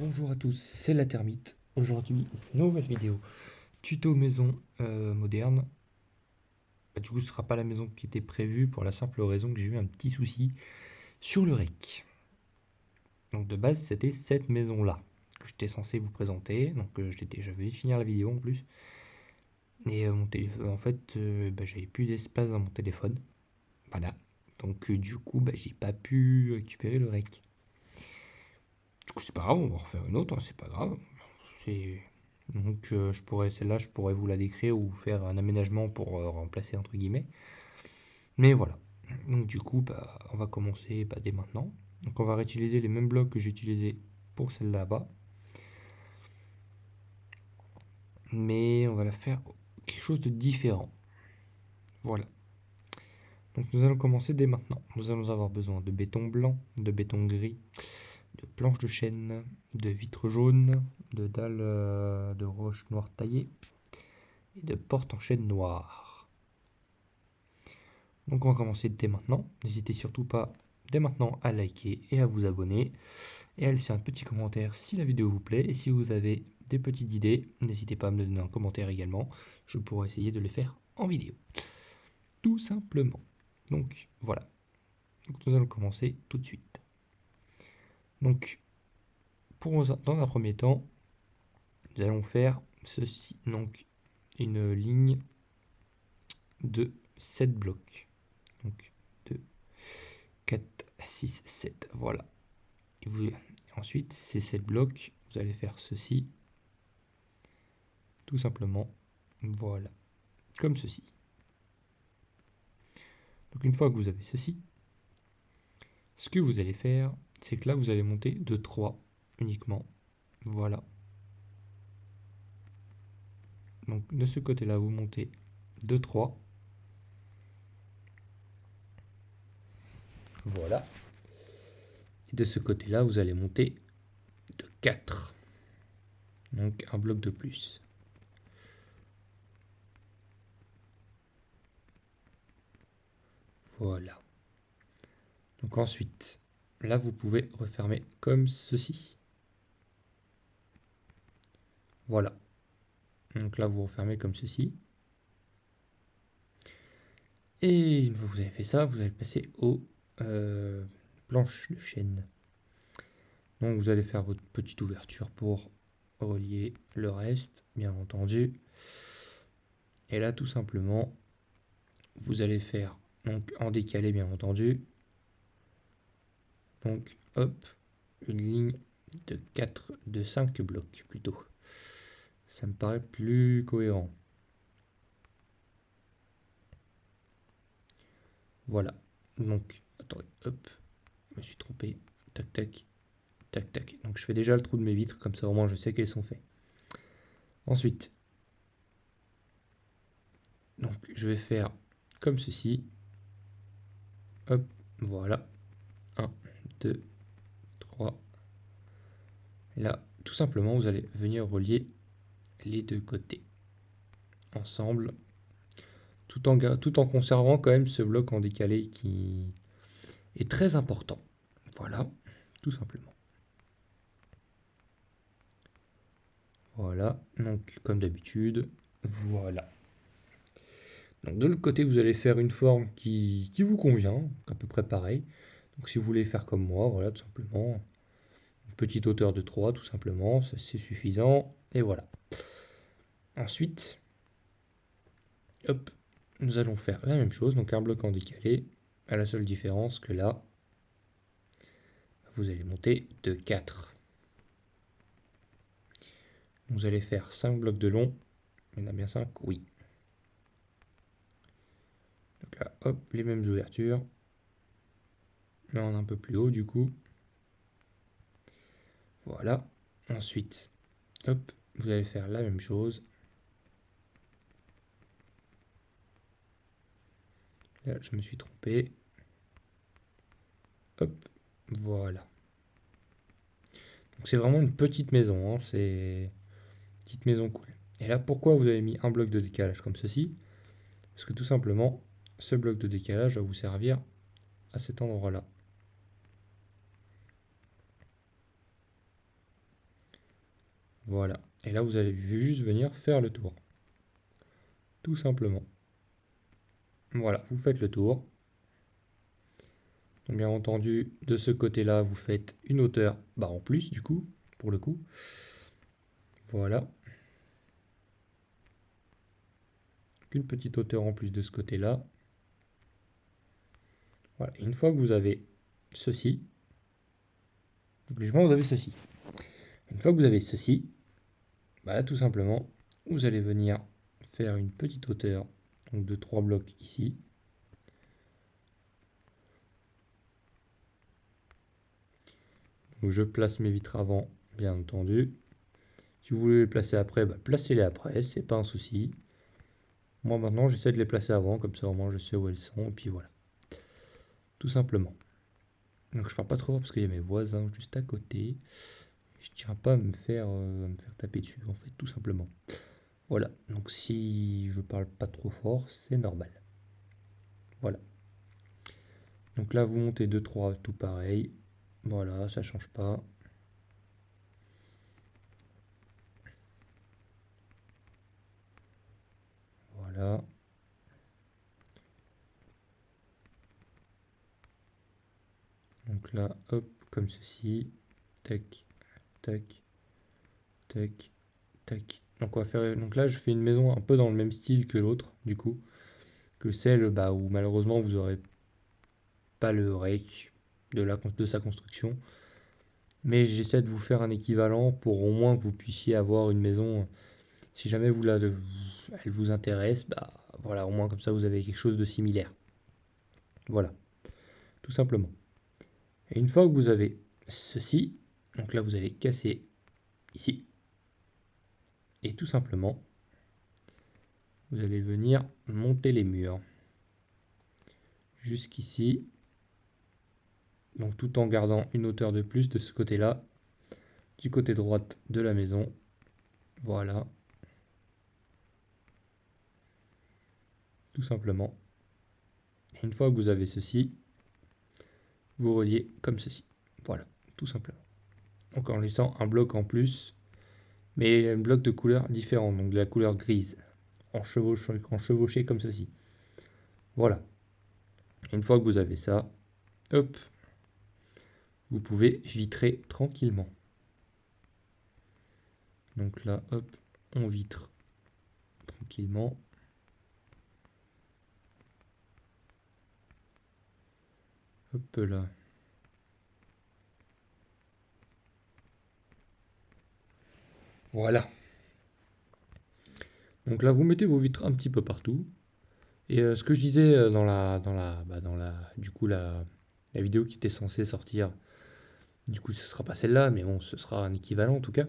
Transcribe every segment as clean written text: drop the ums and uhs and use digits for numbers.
Bonjour à tous, c'est la Termite. Aujourd'hui, nouvelle vidéo tuto maison moderne. Du coup, ce sera pas la maison qui était prévue pour la simple raison que j'ai eu un petit souci sur le REC. Donc de base, c'était cette maison-là que j'étais censé vous présenter. Donc j'avais finir la vidéo en plus. Et mon téléphone, en fait, j'avais plus d'espace dans mon téléphone. Voilà. Donc du coup, j'ai pas pu récupérer le REC. Du coup, c'est pas grave, on va en refaire une autre, hein, c'est pas grave. C'est donc celle-là, je pourrais vous la décrire ou faire un aménagement pour remplacer entre guillemets. Mais voilà. Donc du coup, on va commencer dès maintenant. Donc on va réutiliser les mêmes blocs que j'ai utilisés pour celle là-bas, mais on va la faire quelque chose de différent. Voilà. Donc nous allons commencer dès maintenant. Nous allons avoir besoin de béton blanc, de béton gris, de planches de chêne, de vitres jaunes, de dalles de roche noire taillées et de portes en chêne noir. Donc on va commencer dès maintenant. N'hésitez surtout pas dès maintenant à liker et à vous abonner. Et à laisser un petit commentaire si la vidéo vous plaît. Et si vous avez des petites idées, n'hésitez pas à me le donner en commentaire également. Je pourrai essayer de les faire en vidéo. Tout simplement. Donc voilà. Donc nous allons commencer tout de suite. Donc dans un premier temps, nous allons faire ceci. Donc une ligne de 7 blocs. Donc 2, 4, 6, 7. Voilà. Ensuite, ces 7 blocs, vous allez faire ceci. Tout simplement. Voilà. Comme ceci. Donc une fois que vous avez ceci, ce que vous allez faire, c'est que là, vous allez monter de 3 uniquement. Voilà. Donc de ce côté-là, vous montez de 3. Voilà. Et de ce côté-là, vous allez monter de 4. Donc un bloc de plus. Voilà. Donc ensuite, là, vous pouvez refermer comme ceci. Voilà. Donc là, vous refermez comme ceci. Et une fois que vous avez fait ça, vous allez passer aux planches de chêne. Donc vous allez faire votre petite ouverture pour relier le reste, bien entendu. Et là, tout simplement, vous allez faire, donc en décalé, bien entendu. Donc, hop, une ligne de 5 blocs plutôt. Ça me paraît plus cohérent. Voilà. Donc, attendez, hop, je me suis trompé. Tac, tac, tac, tac. Donc, je fais déjà le trou de mes vitres, comme ça au moins je sais qu'elles sont faites. Ensuite, donc je vais faire comme ceci. Hop, voilà. 1, 2, 3. Là, tout simplement, vous allez venir relier les deux côtés ensemble, tout en conservant quand même ce bloc en décalé qui est très important. Voilà, tout simplement. Voilà, donc comme d'habitude, voilà. Donc de l'autre côté, vous allez faire une forme qui vous convient, à peu près pareil. Donc si vous voulez faire comme moi, voilà, tout simplement, une petite hauteur de 3, tout simplement, ça c'est suffisant, et voilà. Ensuite, hop, nous allons faire la même chose, donc un bloc en décalé, à la seule différence que là, vous allez monter de 4. Vous allez faire 5 blocs de long. Il y en a bien 5, oui. Donc là, hop, les mêmes ouvertures. Là, on est un peu plus haut du coup. Voilà. Ensuite, hop, vous allez faire la même chose. Là, je me suis trompé. Hop, voilà. Donc c'est vraiment une petite maison, hein, c'est une petite maison cool. Et là, pourquoi vous avez mis un bloc de décalage comme ceci? Parce que tout simplement, ce bloc de décalage va vous servir à cet endroit-là. Voilà. Et là, vous allez juste venir faire le tour. Tout simplement. Voilà, vous faites le tour. Donc, bien entendu, de ce côté-là, vous faites une hauteur en plus, du coup, pour le coup. Voilà. Une petite hauteur en plus de ce côté-là. Voilà. Et une fois que vous avez ceci, donc logiquement, vous avez ceci. Une fois que vous avez ceci, tout simplement, vous allez venir faire une petite hauteur donc de 3 blocs ici. Donc je place mes vitres avant, bien entendu. Si vous voulez les placer après, placez-les après, c'est pas un souci. Moi maintenant, j'essaie de les placer avant, comme ça au moins je sais où elles sont, et puis voilà. Tout simplement. Donc je parle pas trop fort parce qu'il y a mes voisins juste à côté. Je tiens pas à me faire taper dessus, en fait, tout simplement. Voilà, donc si je parle pas trop fort, c'est normal. Voilà. Donc là, vous montez 2-3, tout pareil. Voilà, ça change pas. Voilà. Donc là, hop, comme ceci. Tac, tac, tac, tac. Donc on va faire. Donc là, je fais une maison un peu dans le même style que l'autre, du coup. Que celle où malheureusement vous aurez pas le rake de sa construction. Mais j'essaie de vous faire un équivalent pour au moins que vous puissiez avoir une maison. Si jamais elle vous intéresse, voilà, au moins comme ça vous avez quelque chose de similaire. Voilà, tout simplement. Et une fois que vous avez ceci, donc là vous allez casser ici. Et tout simplement, vous allez venir monter les murs jusqu'ici. Donc tout en gardant une hauteur de plus de ce côté-là, du côté droite de la maison. Voilà. Tout simplement. Et une fois que vous avez ceci, vous reliez comme ceci. Voilà, tout simplement. Donc en laissant un bloc en plus, mais un bloc de couleur différente, donc de la couleur grise, en chevauché comme ceci. Voilà. Et une fois que vous avez ça, hop, vous pouvez vitrer tranquillement. Donc là, hop, on vitre tranquillement. Hop là. Voilà. Donc là, vous mettez vos vitres un petit peu partout. Et ce que je disais du coup, la vidéo qui était censée sortir, du coup, ce sera pas celle-là, mais bon, ce sera un équivalent en tout cas.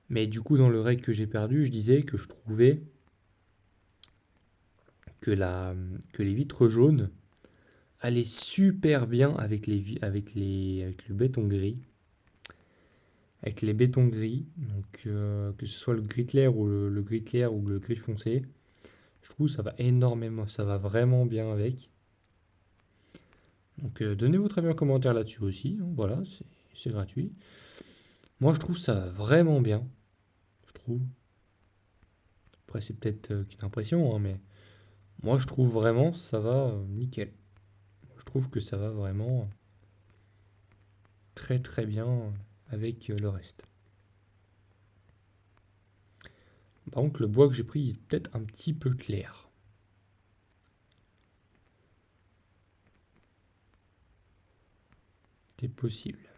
Mais du coup, dans le règle que j'ai perdu, je disais que je trouvais que les vitres jaunes allaient super bien avec le béton gris. Avec les bétons gris, donc que ce soit le gris clair ou le gris clair ou le gris foncé, je trouve que ça va énormément, ça va vraiment bien avec. Donc donnez votre avis en commentaire là-dessus aussi, hein, voilà, c'est gratuit. Moi je trouve ça va vraiment bien, je trouve. Après c'est peut-être qu'une impression, hein, mais moi je trouve vraiment ça va nickel. Je trouve que ça va vraiment très très bien avec le reste. Par contre le bois que j'ai pris est peut-être un petit peu clair. C'est possible.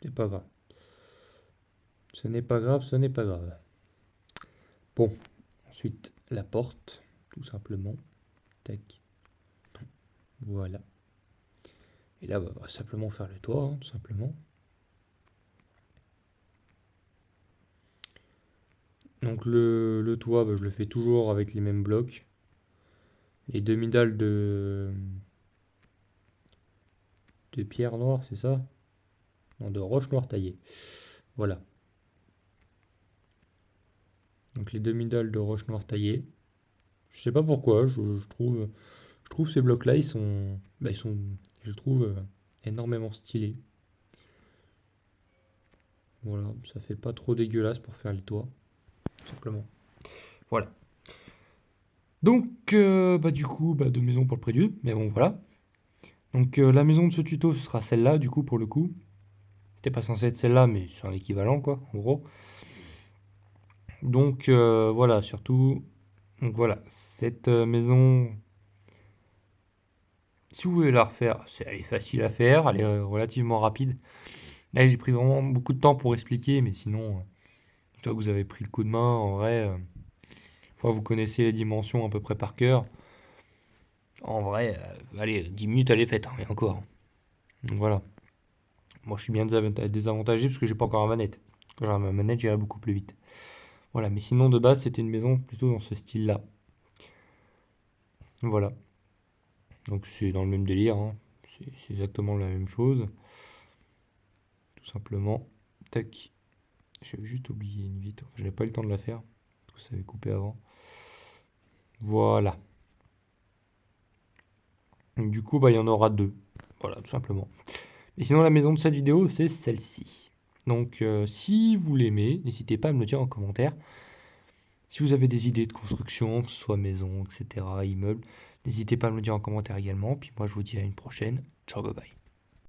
C'est pas grave. Ce n'est pas grave, ce n'est pas grave. Bon, ensuite la porte, tout simplement. Tac. Voilà. Et là, on va simplement faire le toit, hein, tout simplement. Donc le toit, je le fais toujours avec les mêmes blocs. Les demi-dalles de pierre noire, c'est ça? Non, de roche noire taillée. Voilà. Donc les demi-dalles de roche noire taillée. Je sais pas pourquoi, je trouve ces blocs-là, je trouve, énormément stylés. Voilà, ça fait pas trop dégueulasse pour faire les toits, tout simplement. Voilà. Donc, bah, du coup, bah, deux maisons pour le prélude, mais bon, voilà. Donc, la maison de ce tuto, ce sera celle-là, du coup, pour le coup. C'était pas censé être celle-là, mais c'est un équivalent, quoi, en gros. Donc, voilà, surtout. Donc, voilà, cette maison, si vous voulez la refaire, elle est facile à faire, elle est relativement rapide. Là, j'ai pris vraiment beaucoup de temps pour expliquer, mais sinon, une fois que vous avez pris le coup de main, en vrai, une fois que vous connaissez les dimensions à peu près par cœur, en vrai, allez, 10 minutes, elle est faite, hein, et encore. Donc voilà. Moi, je suis bien désavantagé parce que j'ai pas encore la manette. Quand j'aurai ma manette, j'irai beaucoup plus vite. Voilà, mais sinon, de base, c'était une maison plutôt dans ce style-là. Voilà. Donc, c'est dans le même délire, hein. C'est exactement la même chose. Tout simplement. Tac. J'avais juste oublié une vitre. Enfin, j'avais pas eu le temps de la faire. Parce que ça avait coupé avant. Voilà. Donc, du coup, bah, il y en aura deux. Voilà, tout simplement. Et sinon, la maison de cette vidéo, c'est celle-ci. Donc, si vous l'aimez, n'hésitez pas à me le dire en commentaire. Si vous avez des idées de construction, que ce soit maison, etc., immeuble, n'hésitez pas à me le dire en commentaire également. Puis moi, je vous dis à une prochaine. Ciao, bye bye.